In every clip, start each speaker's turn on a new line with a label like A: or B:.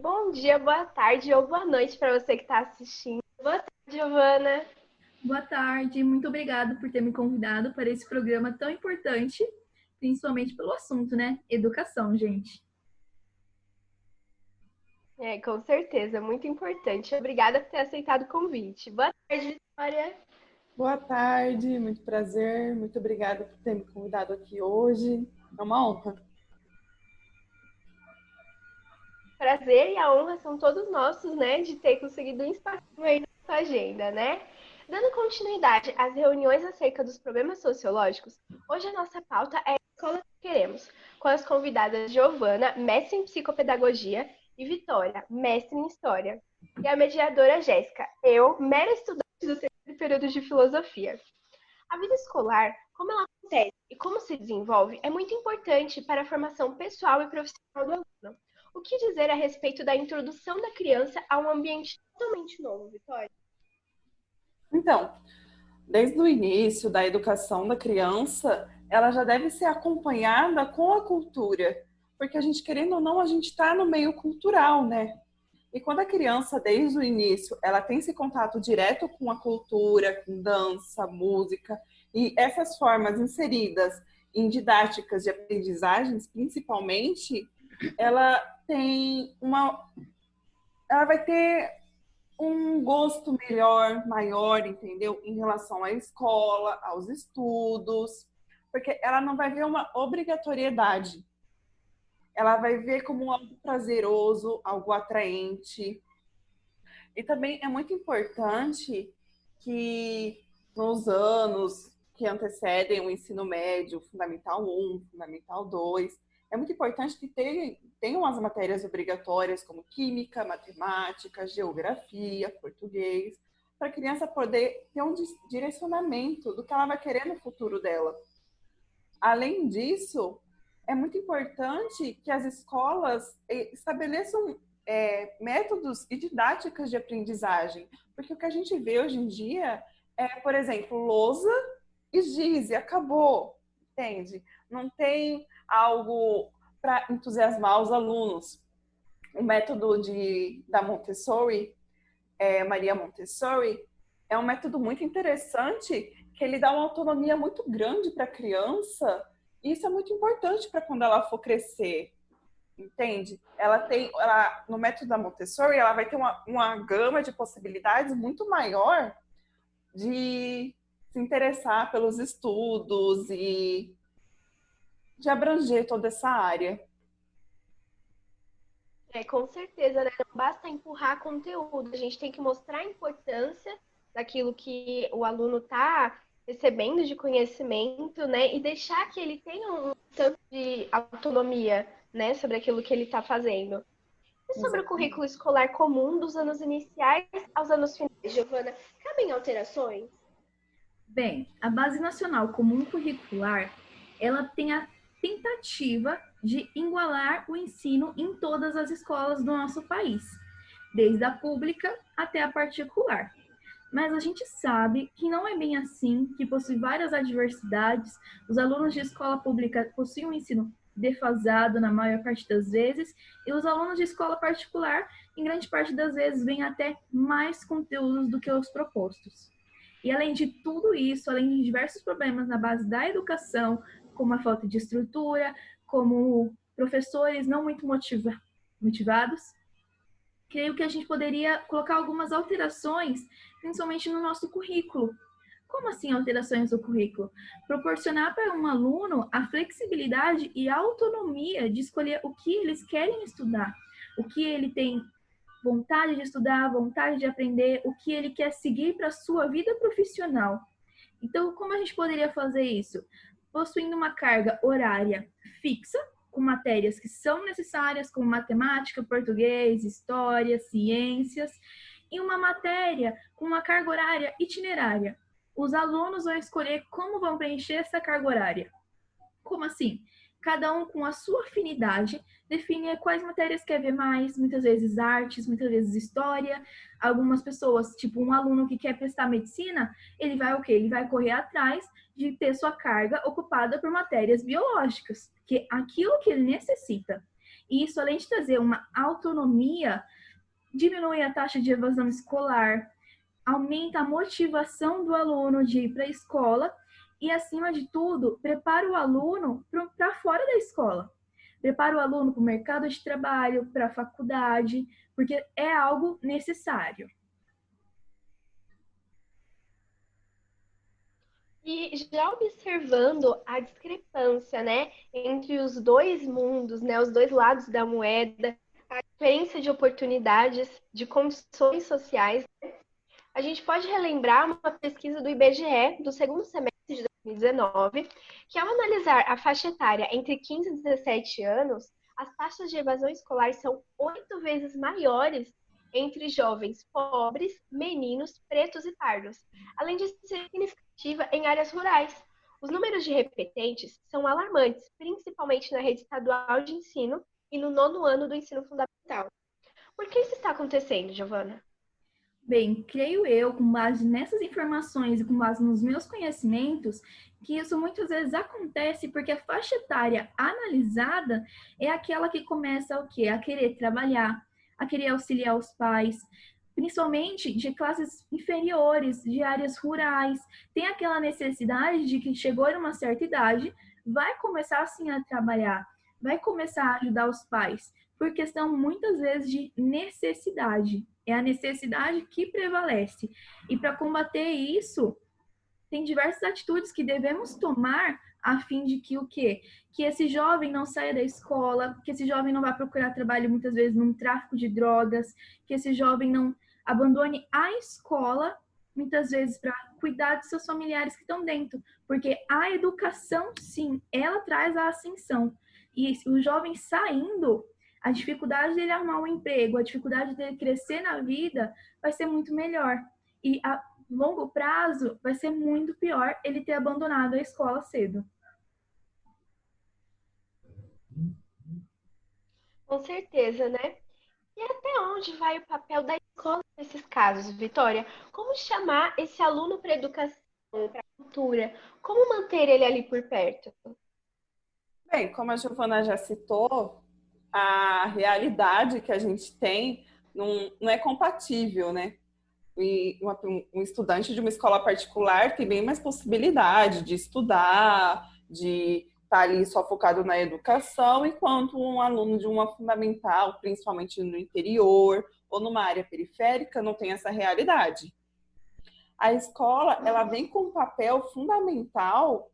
A: Bom dia, boa tarde ou boa noite para você que está assistindo. Boa tarde, Giovana.
B: Boa tarde, muito obrigada por ter me convidado para esse programa tão importante, principalmente pelo assunto, né? Educação, gente.
A: Com certeza, muito importante. Obrigada por ter aceitado o convite. Boa tarde, Vitória.
C: Boa tarde, muito prazer, muito obrigada por ter me convidado aqui hoje. É uma honra.
A: Prazer e a honra são todos nossos, né, de ter conseguido um espacinho aí na sua agenda, né? Dando continuidade às reuniões acerca dos problemas sociológicos, hoje a nossa pauta é a Escola que Queremos, com as convidadas Giovana, mestre em psicopedagogia, e Vitória, mestre em história. E a mediadora Jéssica, eu, mera estudante do terceiro período de filosofia. A vida escolar, como ela acontece e como se desenvolve, é muito importante para a formação pessoal e profissional do aluno. O que dizer a respeito da introdução da criança a um ambiente totalmente novo, Vitória?
C: Então, desde o início da educação da criança, ela já deve ser acompanhada com a cultura, porque a gente, querendo ou não, a gente está no meio cultural, né? E quando a criança, desde o início, ela tem esse contato direto com a cultura, com dança, música, e essas formas inseridas em didáticas de aprendizagens, principalmente, ela tem uma, ela vai ter um gosto melhor, maior, entendeu? Em relação à escola, aos estudos, porque ela não vai ver uma obrigatoriedade. Ela vai ver como algo prazeroso, algo atraente. E também é muito importante que nos anos que antecedem o ensino médio, Fundamental 1, Fundamental 2, é muito importante que tenham as matérias obrigatórias como química, matemática, geografia, português, para a criança poder ter um direcionamento do que ela vai querer no futuro dela. Além disso, é muito importante que as escolas estabeleçam métodos e didáticas de aprendizagem, porque o que a gente vê hoje em dia é, por exemplo, lousa e giz, e acabou, entende? Não tem algo para entusiasmar os alunos. O método da Montessori, Maria Montessori, é um método muito interessante, que ele dá uma autonomia muito grande para a criança, e isso é muito importante para quando ela for crescer, entende? No método da Montessori, ela vai ter uma gama de possibilidades muito maior de se interessar pelos estudos e de abranger toda essa área.
A: Com certeza, né? Não basta empurrar conteúdo, a gente tem que mostrar a importância daquilo que o aluno está recebendo de conhecimento, né? E deixar que ele tenha um tanto de autonomia, né, sobre aquilo que ele está fazendo. E sobre o
C: Exatamente.
A: currículo escolar comum dos anos iniciais aos anos finais, Giovana, cabem alterações?
B: Bem, a Base Nacional Comum Curricular, ela tem a tentativa de igualar o ensino em todas as escolas do nosso país, desde a pública até a particular. Mas a gente sabe que não é bem assim, que possui várias adversidades. Os alunos de escola pública possuem um ensino defasado na maior parte das vezes, e os alunos de escola particular, em grande parte das vezes, vêm até mais conteúdos do que os propostos. E além de tudo isso, além de diversos problemas na base da educação, como a falta de estrutura, como professores não muito motivados, creio que a gente poderia colocar algumas alterações, principalmente no nosso currículo. Como assim alterações no currículo? Proporcionar para um aluno a flexibilidade e a autonomia de escolher o que eles querem estudar, o que ele tem vontade de estudar, vontade de aprender, o que ele quer seguir para a sua vida profissional. Então, como a gente poderia fazer isso? Possuindo uma carga horária fixa, com matérias que são necessárias, como matemática, português, história, ciências, e uma matéria com uma carga horária itinerária. Os alunos vão escolher como vão preencher essa carga horária. Como assim? Cada um com a sua afinidade define quais matérias quer ver mais, muitas vezes artes, muitas vezes história. Algumas pessoas, tipo um aluno que quer prestar medicina, ele vai o quê? Ele vai correr atrás de ter sua carga ocupada por matérias biológicas, que é aquilo que ele necessita. E isso, além de trazer uma autonomia, diminui a taxa de evasão escolar, aumenta a motivação do aluno de ir para a escola e, acima de tudo, prepara o aluno para fora da escola. Prepara o aluno para o mercado de trabalho, para a faculdade, porque é algo necessário.
A: E já observando a discrepância, né, entre os dois mundos, né, os dois lados da moeda, a diferença de oportunidades, de condições sociais, a gente pode relembrar uma pesquisa do IBGE do segundo semestre de 2019, que ao analisar a faixa etária entre 15 e 17 anos, as taxas de evasão escolar são 8 vezes maiores entre jovens pobres, meninos, pretos e pardos, além de ser significativa em áreas rurais. Os números de repetentes são alarmantes, principalmente na rede estadual de ensino e no nono ano do ensino fundamental. Por que isso está acontecendo, Giovana?
B: Bem, creio eu, com base nessas informações e com base nos meus conhecimentos, que isso muitas vezes acontece porque a faixa etária analisada é aquela que começa o quê? A querer trabalhar, a querer auxiliar os pais, principalmente de classes inferiores, de áreas rurais. Tem aquela necessidade de que chegou em uma certa idade, vai começar assim a trabalhar, vai começar a ajudar os pais, por questão muitas vezes de necessidade. É a necessidade que prevalece. E para combater isso, tem diversas atitudes que devemos tomar a fim de que o quê? Que esse jovem não saia da escola, que esse jovem não vá procurar trabalho muitas vezes num tráfico de drogas, que esse jovem não abandone a escola muitas vezes para cuidar de seus familiares que estão dentro, porque a educação, sim, ela traz a ascensão. E o jovem saindo, a dificuldade dele arrumar um emprego, a dificuldade dele crescer na vida vai ser muito melhor. E a longo prazo vai ser muito pior ele ter abandonado a escola cedo.
A: Com certeza, né? E até onde vai o papel da escola nesses casos, Vitória? Como chamar esse aluno para a educação, para a cultura? Como manter ele ali por perto?
C: Bem, como a Giovana já citou, a realidade que a gente tem não é compatível, né? E um estudante de uma escola particular tem bem mais possibilidade de estudar, de estar ali só focado na educação, enquanto um aluno de uma fundamental, principalmente no interior ou numa área periférica, não tem essa realidade. A escola, ela vem com um papel fundamental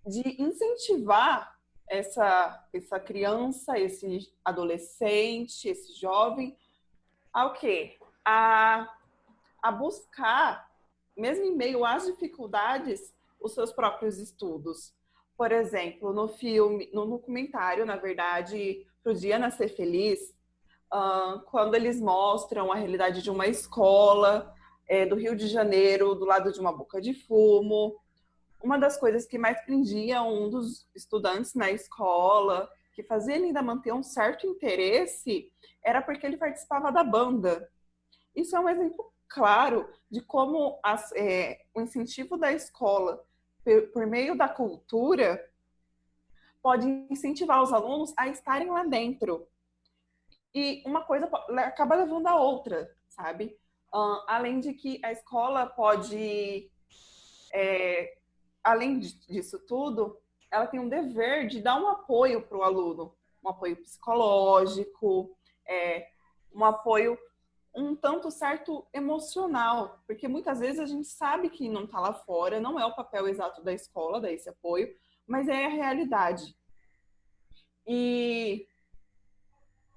C: de incentivar essa criança, esse adolescente, esse jovem, ao quê? A buscar, mesmo em meio às dificuldades, os seus próprios estudos. Por exemplo, no filme, no documentário, na verdade, Pro Dia Nascer Feliz, quando eles mostram a realidade de uma escola do Rio de Janeiro, do lado de uma boca de fumo, uma das coisas que mais prendia um dos estudantes na escola, que fazia ele ainda manter um certo interesse, era porque ele participava da banda. Isso é um exemplo claro de como o incentivo da escola, por meio da cultura, pode incentivar os alunos a estarem lá dentro. E uma coisa acaba levando a outra, sabe? Além de que a escola pode, além disso tudo, ela tem um dever de dar um apoio para o aluno, um apoio psicológico, um apoio um tanto certo emocional, porque muitas vezes a gente sabe que não está lá fora, não é o papel exato da escola dar esse apoio, mas é a realidade. E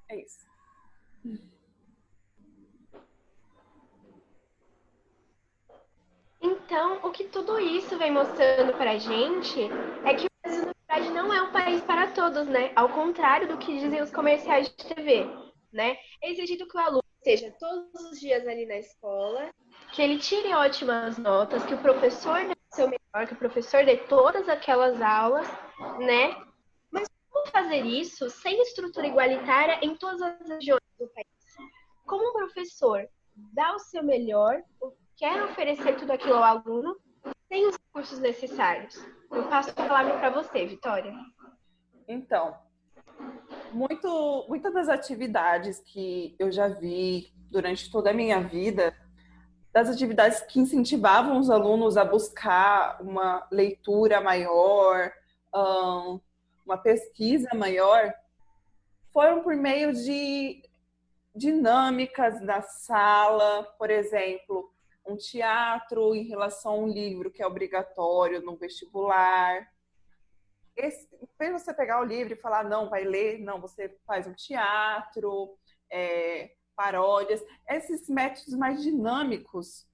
C: é isso.
A: Então, o que tudo isso vem mostrando para a gente é que o Brasil, na verdade, não é um país para todos, né? Ao contrário do que dizem os comerciais de TV, né? É exigido que o aluno esteja todos os dias ali na escola, que ele tire ótimas notas, que o professor dê o seu melhor, que o professor dê todas aquelas aulas, né? Mas como fazer isso sem estrutura igualitária em todas as regiões do país? Como um professor dá o seu melhor, quer oferecer tudo aquilo ao aluno, sem os recursos necessários? Eu passo a palavra para você, Vitória.
C: Então, Muitas das atividades que eu já vi durante toda a minha vida, das atividades que incentivavam os alunos a buscar uma leitura maior, uma pesquisa maior, foram por meio de dinâmicas na sala, por exemplo, um teatro em relação a um livro que é obrigatório no vestibular. Em vez de você pegar o livro e falar, não, vai ler, não, você faz um teatro, paródias. Esses métodos mais dinâmicos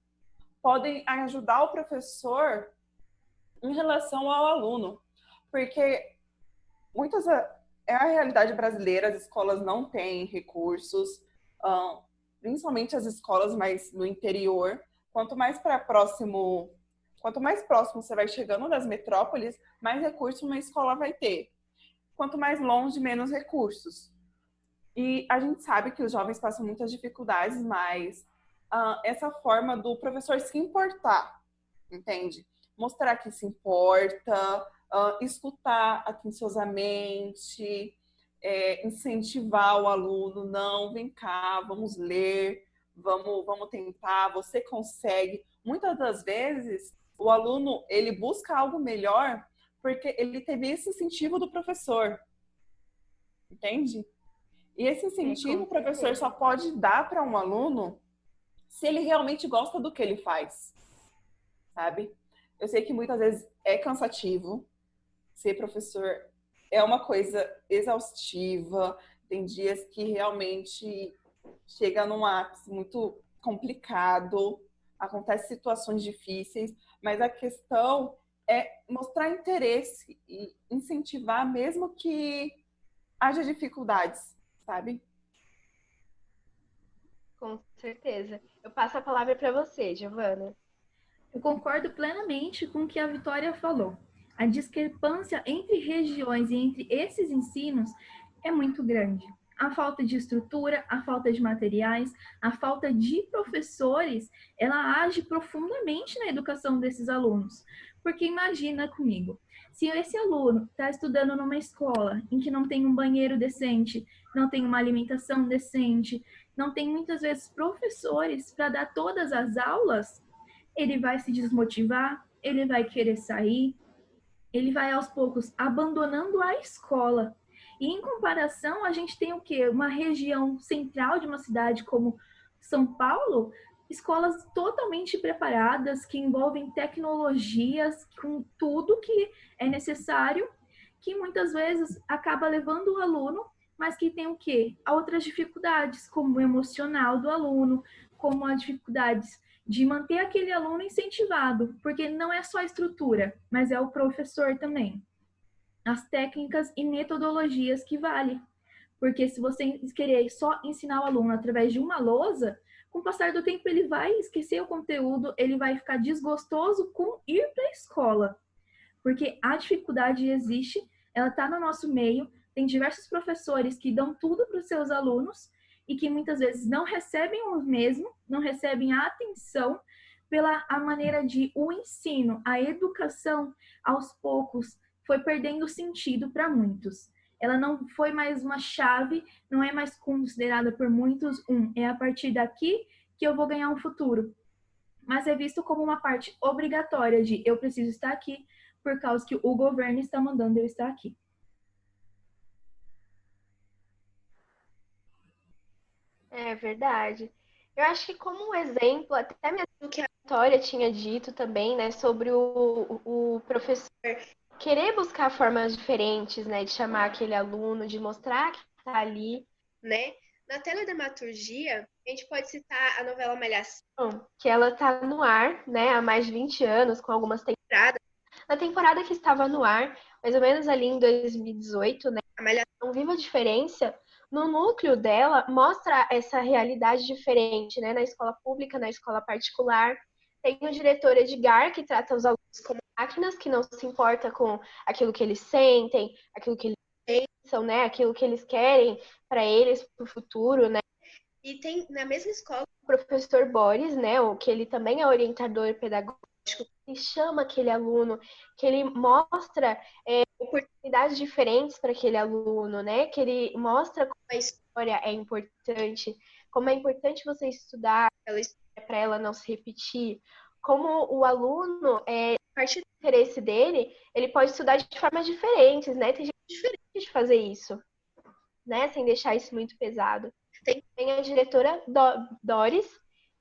C: podem ajudar o professor em relação ao aluno, porque é a realidade brasileira, as escolas não têm recursos, principalmente as escolas mais no interior. Quanto mais próximo você vai chegando das metrópoles, mais recursos uma escola vai ter. Quanto mais longe, menos recursos. E a gente sabe que os jovens passam muitas dificuldades, mas essa forma do professor se importar, entende? Mostrar que se importa, escutar atenciosamente, incentivar o aluno, não, vem cá, vamos ler, vamos tentar, você consegue. Muitas das vezes, o aluno, ele busca algo melhor porque ele teve esse incentivo do professor, entende? E esse incentivo o professor só pode dar para um aluno se ele realmente gosta do que ele faz, sabe? Eu sei que muitas vezes é cansativo, ser professor é uma coisa exaustiva, tem dias que realmente chega num ápice muito complicado, acontecem situações difíceis, mas a questão é mostrar interesse e incentivar mesmo que haja dificuldades, sabe?
A: Com certeza. Eu passo a palavra para você, Giovana.
B: Eu concordo plenamente com o que a Vitória falou. A discrepância entre regiões e entre esses ensinos é muito grande. A falta de estrutura, a falta de materiais, a falta de professores, ela age profundamente na educação desses alunos. Porque imagina comigo, se esse aluno está estudando numa escola em que não tem um banheiro decente, não tem uma alimentação decente, não tem muitas vezes professores para dar todas as aulas, ele vai se desmotivar, ele vai querer sair, ele vai aos poucos abandonando a escola. E em comparação, a gente tem o quê? Uma região central de uma cidade como São Paulo, escolas totalmente preparadas, que envolvem tecnologias, com tudo que é necessário, que muitas vezes acaba levando o aluno, mas que tem o quê? Outras dificuldades, como o emocional do aluno, como as dificuldades de manter aquele aluno incentivado, porque não é só a estrutura, mas é o professor também. As técnicas e metodologias que valem. Porque se você querer só ensinar o aluno através de uma lousa, com o passar do tempo ele vai esquecer o conteúdo, ele vai ficar desgostoso com ir para a escola. Porque a dificuldade existe, ela está no nosso meio, tem diversos professores que dão tudo para os seus alunos e que muitas vezes não recebem o mesmo, não recebem a atenção pela a maneira de o ensino, a educação, aos poucos, foi perdendo sentido para muitos. Ela não foi mais uma chave, não é mais considerada por muitos é a partir daqui que eu vou ganhar um futuro. Mas é visto como uma parte obrigatória de eu preciso estar aqui por causa que o governo está mandando eu estar aqui.
A: É verdade. Eu acho que como um exemplo, até mesmo o que a Vitória tinha dito também, né, sobre o professor querer buscar formas diferentes, né, de chamar aquele aluno, de mostrar que está ali, né? Na teledramaturgia, a gente pode citar a novela Malhação, que ela está no ar, né, há mais de 20 anos, com algumas temporadas. Na temporada que estava no ar, mais ou menos ali em 2018, né, a Malhação Viva a Diferença, no núcleo dela, mostra essa realidade diferente, né, na escola pública, na escola particular. Tem o diretor Edgar, que trata os alunos como máquinas, que não se importa com aquilo que eles sentem, aquilo que eles pensam, né, aquilo que eles querem para eles, para o futuro, né. E tem na mesma escola o professor Boris, né, o que ele também é orientador pedagógico, que chama aquele aluno, que ele mostra oportunidades diferentes para aquele aluno, né? Que ele mostra como a história é importante, como é importante você estudar aquela história para ela não se repetir, como o aluno, a partir do interesse dele, ele pode estudar de formas diferentes, né? Tem jeito diferente de fazer isso, né? Sem deixar isso muito pesado. Tem também a diretora Doris,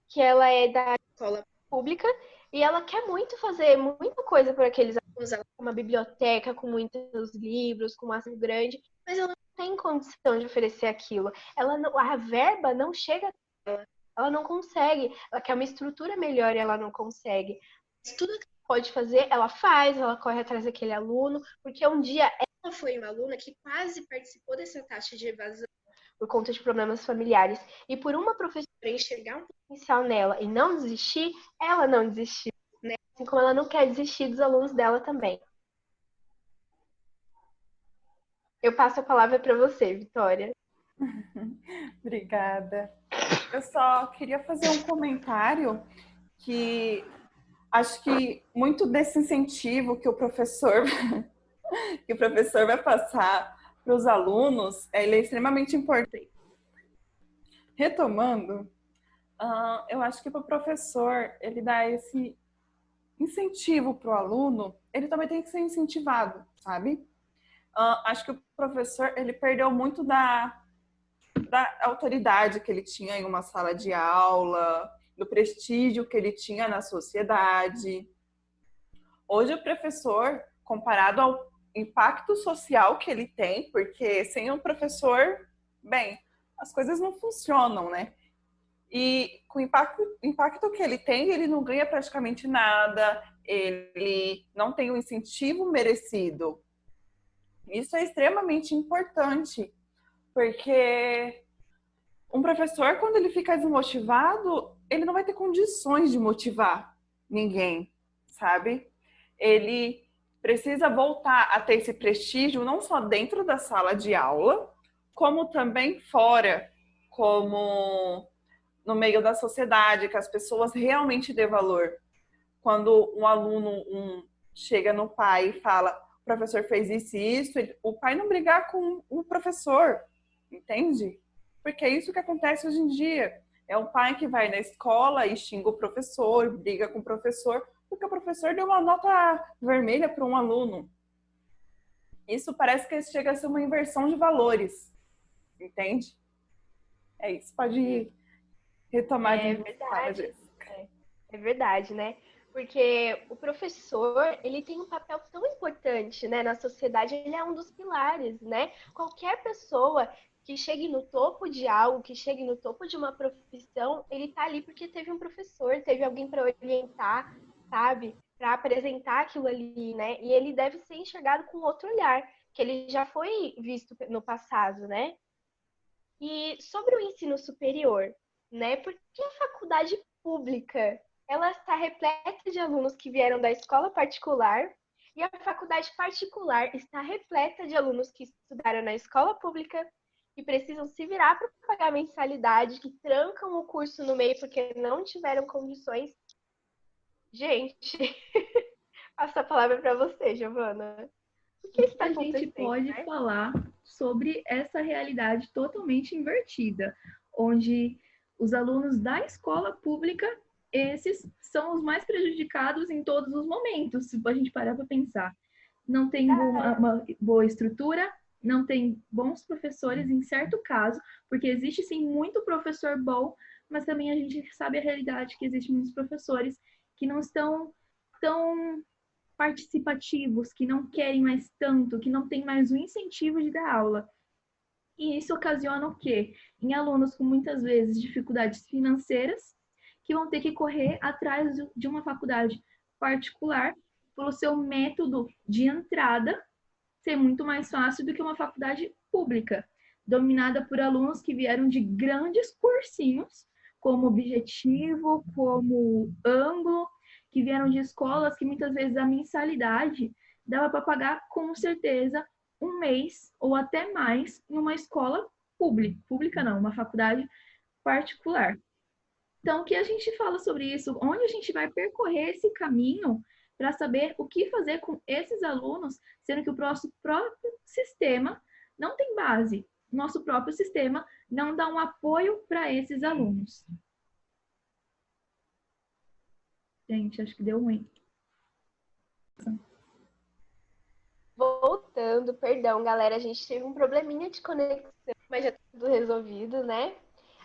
A: que ela é da escola pública e ela quer muito fazer muita coisa por aqueles alunos. Ela tem uma biblioteca com muitos livros, com um acervo grande, mas ela não tem condição de oferecer aquilo. A verba não chega dela. Ela não consegue. Ela quer uma estrutura melhor e ela não consegue. Mas tudo que ela pode fazer, ela faz, ela corre atrás daquele aluno, porque um dia ela foi uma aluna que quase participou dessa taxa de evasão por conta de problemas familiares. E por uma professora enxergar um potencial nela e não desistir, ela não desistiu, né? Assim como ela não quer desistir dos alunos dela também. Eu passo a palavra para você, Vitória.
C: Obrigada. Eu só queria fazer um comentário que acho que muito desse incentivo que o professor vai passar para os alunos, ele é extremamente importante. Retomando, eu acho que para o professor ele dá esse incentivo para o aluno, ele também tem que ser incentivado, sabe? Acho que o professor ele perdeu muito da autoridade que ele tinha em uma sala de aula, do prestígio que ele tinha na sociedade. Hoje o professor, comparado ao impacto social que ele tem, porque sem um professor, bem, as coisas não funcionam, né? E com o impacto que ele tem, ele não ganha praticamente nada, ele não tem o incentivo merecido. Isso é extremamente importante, porque um professor, quando ele fica desmotivado, ele não vai ter condições de motivar ninguém, sabe? Ele precisa voltar a ter esse prestígio não só dentro da sala de aula, como também fora, como no meio da sociedade, que as pessoas realmente dê valor. Quando um aluno chega no pai e fala, o professor fez isso e isso, o pai não brigar com o professor, entende? Porque é isso que acontece hoje em dia. É o pai que vai na escola e xinga o professor, briga com o professor, porque o professor deu uma nota vermelha para um aluno. Isso parece que chega a ser uma inversão de valores, entende? É isso, pode retomar de fala, Jéssica.
A: É verdade, né? Porque o professor, ele tem um papel tão importante, né, na sociedade, ele é um dos pilares, né? Qualquer pessoa que chegue no topo de algo, que chegue no topo de uma profissão, ele tá ali porque teve um professor, teve alguém para orientar, sabe? Para apresentar aquilo ali, né? E ele deve ser enxergado com outro olhar, que ele já foi visto no passado, né? E sobre o ensino superior, né? Porque a faculdade pública, ela está repleta de alunos que vieram da escola particular e a faculdade particular está repleta de alunos que estudaram na escola pública e precisam se virar para pagar mensalidade, que trancam o curso no meio porque não tiveram condições. Gente, passo a palavra para você, Giovana. O que está
B: A gente
A: acontecendo,
B: pode
A: né?
B: falar sobre essa realidade totalmente invertida, onde os alunos da escola pública, esses são os mais prejudicados em todos os momentos, se a gente parar para pensar. Não tem uma boa estrutura, não tem bons professores em certo caso, porque existe sim muito professor bom, mas também a gente sabe a realidade que existe muitos professores que não estão tão participativos, que não querem mais tanto, que não têm mais o incentivo de dar aula. E isso ocasiona o quê? Em alunos com muitas vezes dificuldades financeiras, que vão ter que correr atrás de uma faculdade particular pelo seu método de entrada ser muito mais fácil do que uma faculdade pública, dominada por alunos que vieram de grandes cursinhos, como Objetivo, como Anglo, que vieram de escolas que muitas vezes a mensalidade dava para pagar com certeza um mês ou até mais em uma escola pública não, uma faculdade particular. Então, que a gente fala sobre isso, onde a gente vai percorrer esse caminho para saber o que fazer com esses alunos, sendo que o nosso próprio sistema não tem base. Nosso próprio sistema não dá um apoio para esses alunos. Gente, acho que deu ruim.
A: Voltando, perdão, galera, a gente teve um probleminha de conexão, mas já tá tudo resolvido, né?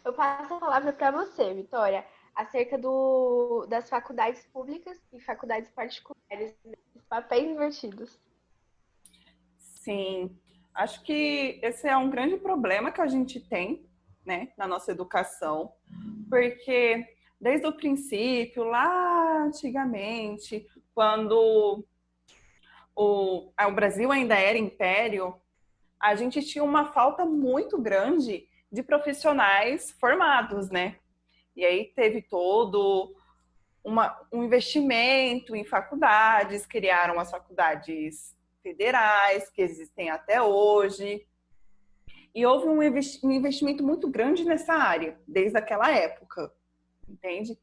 A: Eu passo a palavra para você, Vitória, acerca das faculdades públicas e faculdades particulares, né? Os papéis invertidos.
C: Sim, acho que esse é um grande problema que a gente tem, né, na nossa educação, porque desde o princípio, lá antigamente, quando o Brasil ainda era império, a gente tinha uma falta muito grande de profissionais formados, né? E aí teve todo um investimento em faculdades, criaram as faculdades federais, que existem até hoje, e houve um investimento muito grande nessa área, desde aquela época, entende?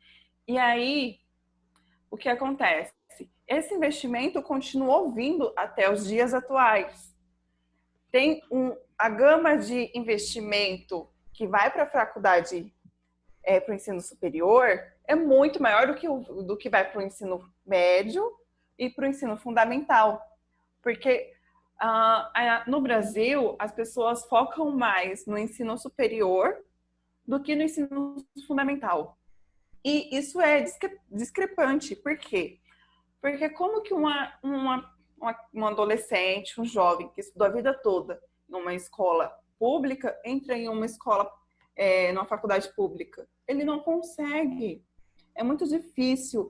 C: E aí, o que acontece? Esse investimento continuou vindo até os dias atuais. Tem a gama de investimento que vai para a faculdade, para o ensino superior, é muito maior do que vai para o ensino médio e para o ensino fundamental. Porque no Brasil, as pessoas focam mais no ensino superior do que no ensino fundamental. E isso é discrepante. Por quê? Porque como que um adolescente, um jovem que estudou a vida toda numa escola pública, entra em uma escola, numa faculdade pública? Ele não consegue. É muito difícil.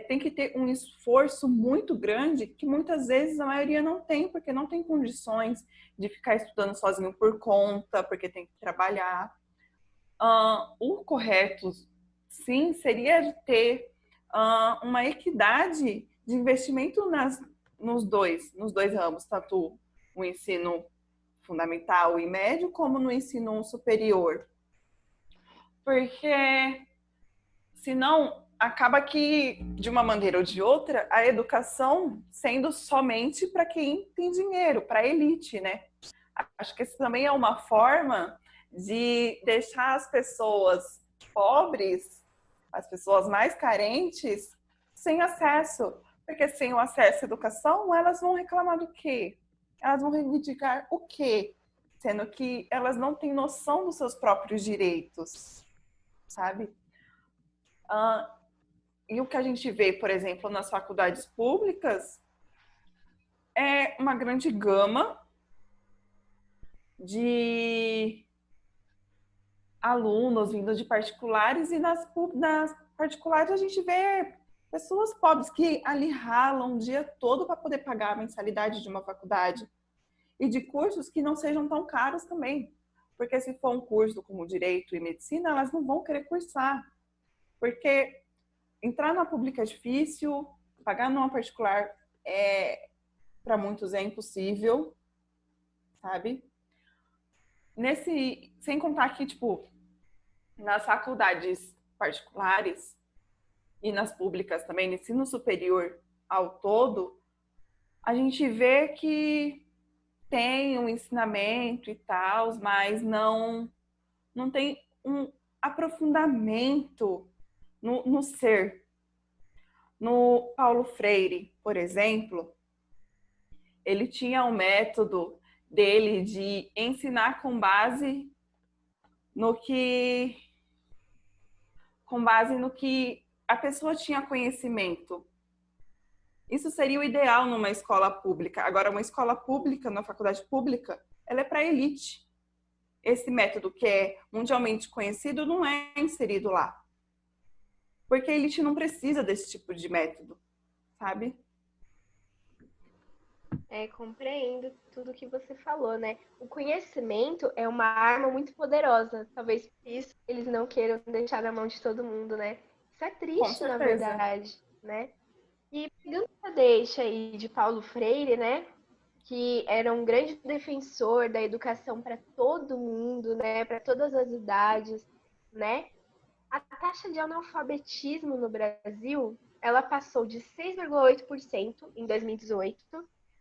C: Tem que ter um esforço muito grande que muitas vezes a maioria não tem, porque não tem condições de ficar estudando sozinho por conta, porque tem que trabalhar. O correto, sim, seria ter uma equidade de investimento nos dois ramos, tanto o ensino fundamental e médio, como no ensino superior. Porque senão acaba que, de uma maneira ou de outra, a educação sendo somente para quem tem dinheiro, para a elite, né? Acho que isso também é uma forma de deixar as pessoas pobres, as pessoas mais carentes, sem acesso. Porque sem o acesso à educação, elas vão reclamar do quê? Elas vão reivindicar o quê? Sendo que elas não têm noção dos seus próprios direitos, sabe? E o que a gente vê, por exemplo, nas faculdades públicas é uma grande gama de alunos vindo de particulares, e nas particulares a gente vê pessoas pobres que ali ralam o dia todo para poder pagar a mensalidade de uma faculdade, e de cursos que não sejam tão caros também, porque se for um curso como direito e medicina, elas não vão querer cursar, porque entrar na pública é difícil, pagar numa particular para muitos é impossível, sabe? Sem contar que, tipo, nas faculdades particulares e nas públicas também, no ensino superior ao todo, a gente vê que tem um ensinamento e tal, mas não tem um aprofundamento no ser. No Paulo Freire, por exemplo, ele tinha um método dele de ensinar com base no que a pessoa tinha conhecimento. Isso seria o ideal numa escola pública. Agora, uma escola pública, na faculdade pública, ela é para a elite. Esse método que é mundialmente conhecido não é inserido lá. Porque a elite não precisa desse tipo de método, sabe?
A: Compreendo tudo que você falou, né? O conhecimento é uma arma muito poderosa. Talvez por isso eles não queiram deixar na mão de todo mundo, né? Isso é
C: Com
A: triste, na
C: certeza.
A: verdade, né? E pegando a deixa aí de Paulo Freire, né? Que era um grande defensor da educação para todo mundo, né? Para todas as idades, né? A taxa de analfabetismo no Brasil, ela passou de 6,8% em 2018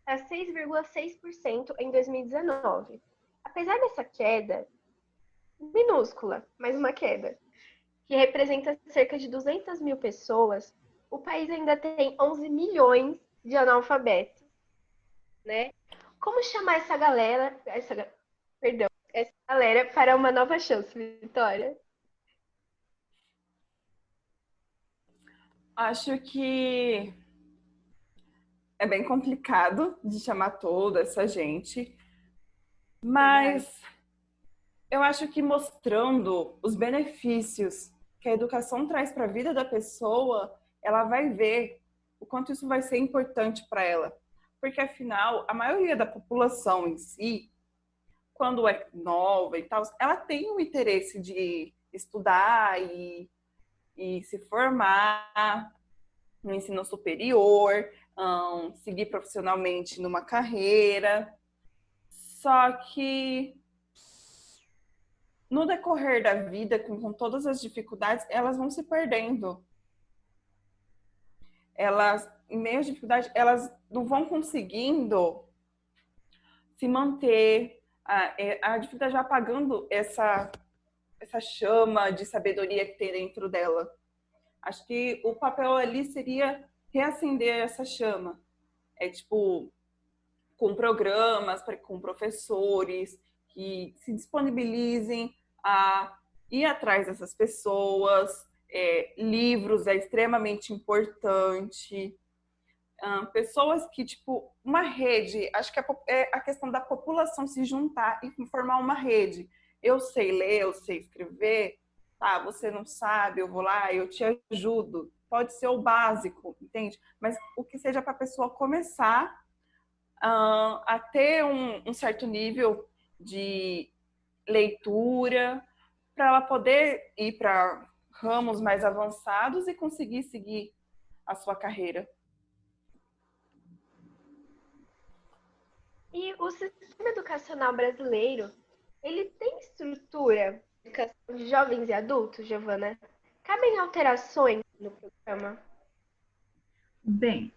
A: para 6,6% em 2019. Apesar dessa queda, minúscula, mas uma queda, que representa cerca de 200 mil pessoas, o país ainda tem 11 milhões de analfabetos, né? Como chamar essa galera para uma nova chance, Vitória?
C: Acho que é bem complicado de chamar toda essa gente,
A: Verdade.
C: mas eu acho que mostrando os benefícios que a educação traz para a vida da pessoa, ela vai ver o quanto isso vai ser importante para ela. Porque, afinal, a maioria da população em si, quando é nova e tal, ela tem o interesse de estudar e se formar no ensino superior, seguir profissionalmente numa carreira. Só que no decorrer da vida, com todas as dificuldades, elas vão se perdendo. Elas, em meio às dificuldades, elas não vão conseguindo se manter. A dificuldade vai apagando essa chama de sabedoria que tem dentro dela. Acho que o papel ali seria reacender essa chama. É tipo, com programas, com professores que se disponibilizem a ir atrás dessas pessoas. Livros é extremamente importante. Pessoas que, tipo, uma rede, acho que é a questão da população se juntar e formar uma rede. Eu sei ler, eu sei escrever, tá, você não sabe, eu vou lá, eu te ajudo. Pode ser o básico, entende? Mas o que seja para a pessoa começar a ter um certo nível de leitura, para ela poder ir para ramos mais avançados e conseguir seguir a sua carreira.
A: E o sistema educacional brasileiro, ele tem estrutura de educação de jovens e adultos, Giovana? Cabem alterações no programa?
B: Bem,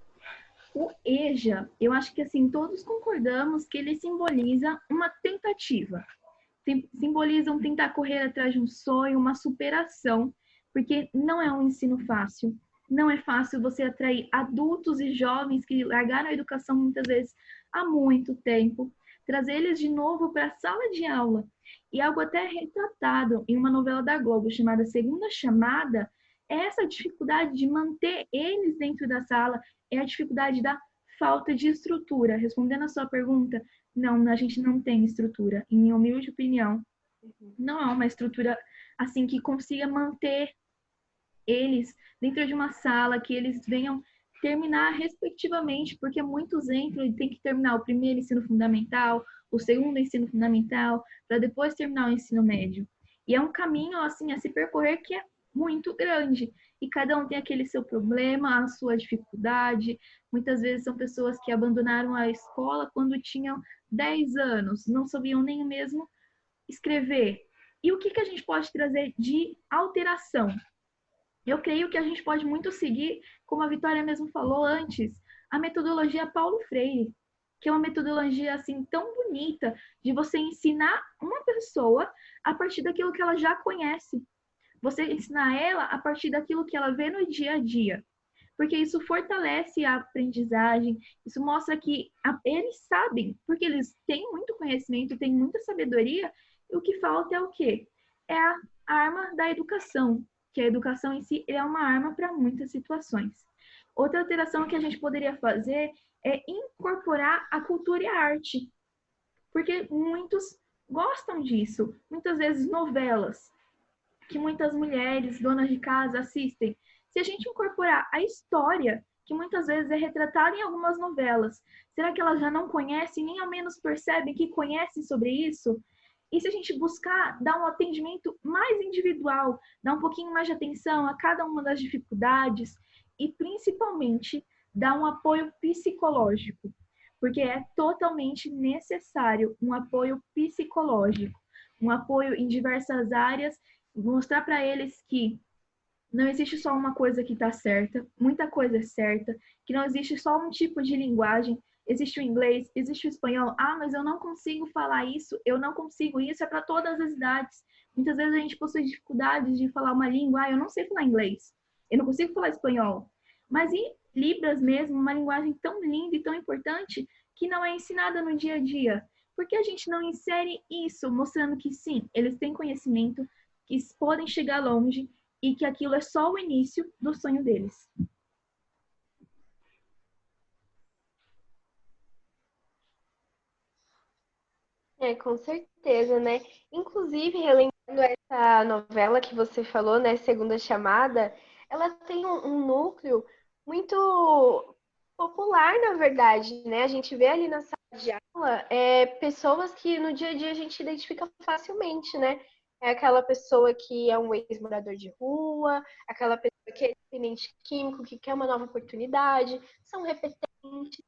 B: o EJA, eu acho que assim, todos concordamos que ele simboliza uma tentativa. Simbolizam tentar correr atrás de um sonho, uma superação, porque não é um ensino fácil. Não é fácil você atrair adultos e jovens que largaram a educação muitas vezes há muito tempo, trazer eles de novo para a sala de aula. E algo até retratado em uma novela da Globo chamada Segunda Chamada, é essa dificuldade de manter eles dentro da sala, é a dificuldade da falta de estrutura. Respondendo a sua pergunta, não, a gente não tem estrutura. Em minha humilde opinião, não há uma estrutura assim que consiga manter eles dentro de uma sala, que eles venham terminar respectivamente, porque muitos entram e tem que terminar o primeiro ensino fundamental, o segundo ensino fundamental, para depois terminar o ensino médio. E é um caminho assim a se percorrer que é muito grande. E cada um tem aquele seu problema, a sua dificuldade. Muitas vezes são pessoas que abandonaram a escola quando tinham 10 anos, não sabiam nem mesmo escrever. E o que a gente pode trazer de alteração? Eu creio que a gente pode muito seguir, como a Vitória mesmo falou antes, a metodologia Paulo Freire, que é uma metodologia assim tão bonita de você ensinar uma pessoa a partir daquilo que ela já conhece. Você ensinar ela a partir daquilo que ela vê no dia a dia. Porque isso fortalece a aprendizagem, isso mostra que eles sabem, porque eles têm muito conhecimento, têm muita sabedoria, e o que falta é o quê? É a arma da educação, que a educação em si é uma arma para muitas situações. Outra alteração que a gente poderia fazer é incorporar a cultura e a arte, porque muitos gostam disso. Muitas vezes novelas, que muitas mulheres, donas de casa, assistem. Se a gente incorporar a história, que muitas vezes é retratada em algumas novelas, será que elas já não conhecem, nem ao menos percebem que conhecem sobre isso? E se a gente buscar dar um atendimento mais individual, dar um pouquinho mais de atenção a cada uma das dificuldades e principalmente dar um apoio psicológico, porque é totalmente necessário um apoio psicológico, um apoio em diversas áreas, mostrar para eles que não existe só uma coisa que está certa, muita coisa é certa, que não existe só um tipo de linguagem, existe o inglês, existe o espanhol. Ah, mas eu não consigo falar isso, eu não consigo isso, é para todas as idades. Muitas vezes a gente possui dificuldades de falar uma língua, ah, eu não sei falar inglês, eu não consigo falar espanhol. Mas e Libras mesmo, uma linguagem tão linda e tão importante que não é ensinada no dia a dia? Por que a gente não insere isso, mostrando que sim, eles têm conhecimento, que podem chegar longe e que aquilo é só o início do sonho deles?
A: Com certeza, né? Inclusive, relembrando essa novela que você falou, né, Segunda Chamada, ela tem um núcleo muito popular, na verdade, né? A gente vê ali na sala de aula pessoas que no dia a dia a gente identifica facilmente, né? É aquela pessoa que é um ex-morador de rua, aquela pessoa que é dependente químico, que quer uma nova oportunidade, são repetentes,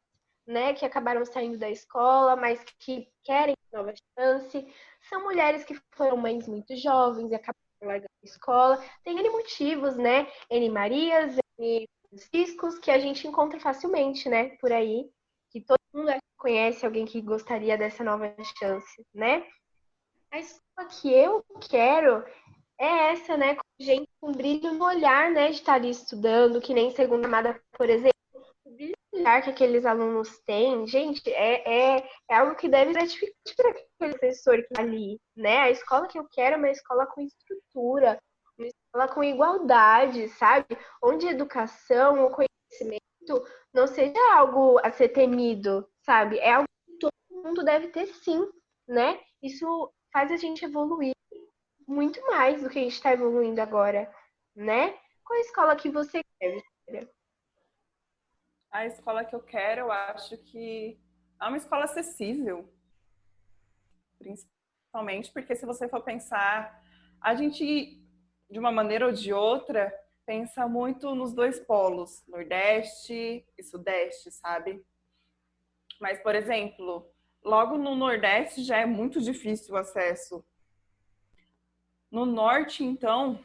A: né, que acabaram saindo da escola, mas que querem nova chance. São mulheres que foram mães muito jovens e acabaram largando a escola. Tem N motivos, né? N Marias, N Franciscos, que a gente encontra facilmente, né, por aí. Que todo mundo conhece alguém que gostaria dessa nova chance, né? A escola que eu quero é essa, né? Com gente com brilho no olhar, né? De estar ali estudando, que nem Segunda Amada, por exemplo. O brilho no olhar que aqueles alunos têm, gente, é algo que deve gratificar para aquele professor que está ali, né? A escola que eu quero é uma escola com estrutura, uma escola com igualdade, sabe? Onde a educação, o conhecimento não seja algo a ser temido, sabe? É algo que todo mundo deve ter sim, né? Isso faz a gente evoluir muito mais do que a gente está evoluindo agora, né? Qual a escola que você quer, Vitória?
C: A escola que eu quero, eu acho que é uma escola acessível, principalmente porque se você for pensar, a gente, de uma maneira ou de outra, pensa muito nos dois polos, Nordeste e Sudeste, sabe? Mas, por exemplo, logo no Nordeste já é muito difícil o acesso. No Norte, então,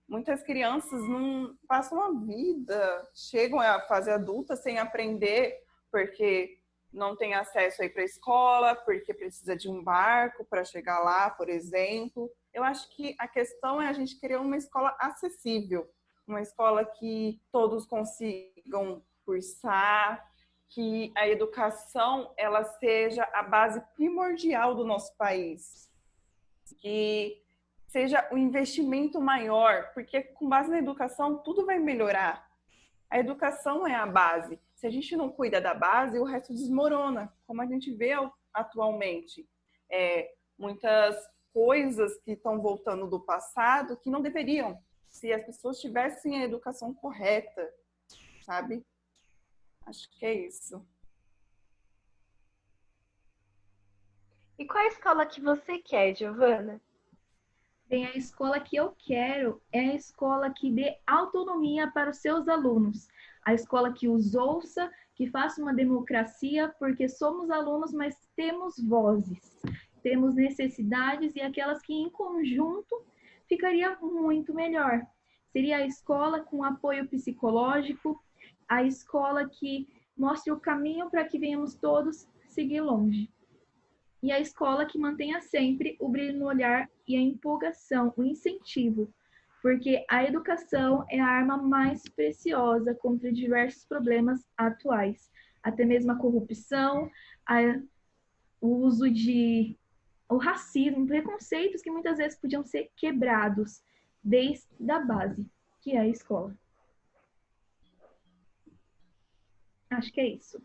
C: muitas crianças não passam a vida, chegam à fase adulta sem aprender, porque não tem acesso aí para a escola, porque precisa de um barco para chegar lá, por exemplo. Eu acho que a questão é a gente querer uma escola acessível, uma escola que todos consigam cursar, que a educação ela seja a base primordial do nosso país, que seja um investimento maior, porque com base na educação tudo vai melhorar. A educação é a base. Se a gente não cuida da base, o resto desmorona, como a gente vê atualmente. Muitas coisas que estão voltando do passado que não deveriam, se as pessoas tivessem a educação correta, sabe? Acho que é isso.
A: E qual a escola que você quer, Giovana?
B: Bem, a escola que eu quero é a escola que dê autonomia para os seus alunos, a escola que os ouça, que faça uma democracia, porque somos alunos, mas temos vozes, temos necessidades e aquelas que em conjunto ficaria muito melhor. Seria a escola com apoio psicológico, a escola que mostre o caminho para que venhamos todos seguir longe. E a escola que mantenha sempre o brilho no olhar e a empolgação, o incentivo, porque a educação é a arma mais preciosa contra diversos problemas atuais, até mesmo a corrupção, o uso de o racismo, preconceitos que muitas vezes podiam ser quebrados desde a base, que é a escola. Acho que é isso.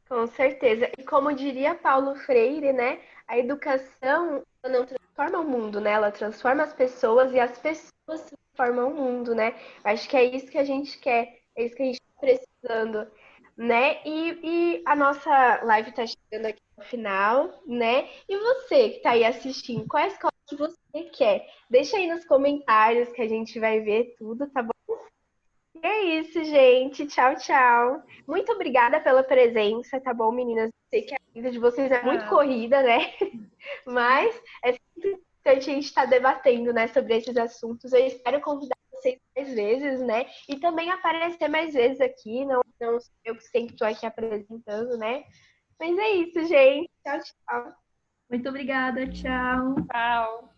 A: Com certeza. E como diria Paulo Freire, né? A educação não transforma o mundo, né? Ela transforma as pessoas e as pessoas transformam o mundo, né? Acho que é isso que a gente quer, é isso que a gente está precisando, né? E a nossa live está chegando aqui no final, né? E você que está aí assistindo, qual é a escola que você quer? Deixa aí nos comentários que a gente vai ver tudo, tá bom? E é isso, gente. Tchau, tchau. Muito obrigada pela presença, tá bom, meninas? Sei que a vida de vocês é muito
B: Ah,
A: corrida, né? Mas é sempre a gente estar debatendo, né, sobre esses assuntos. Eu espero convidar vocês mais vezes, né? E também aparecer mais vezes aqui. Não sou eu que sempre estou aqui apresentando, né? Mas é isso, gente. Tchau, tchau.
B: Muito obrigada, tchau.
C: Tchau.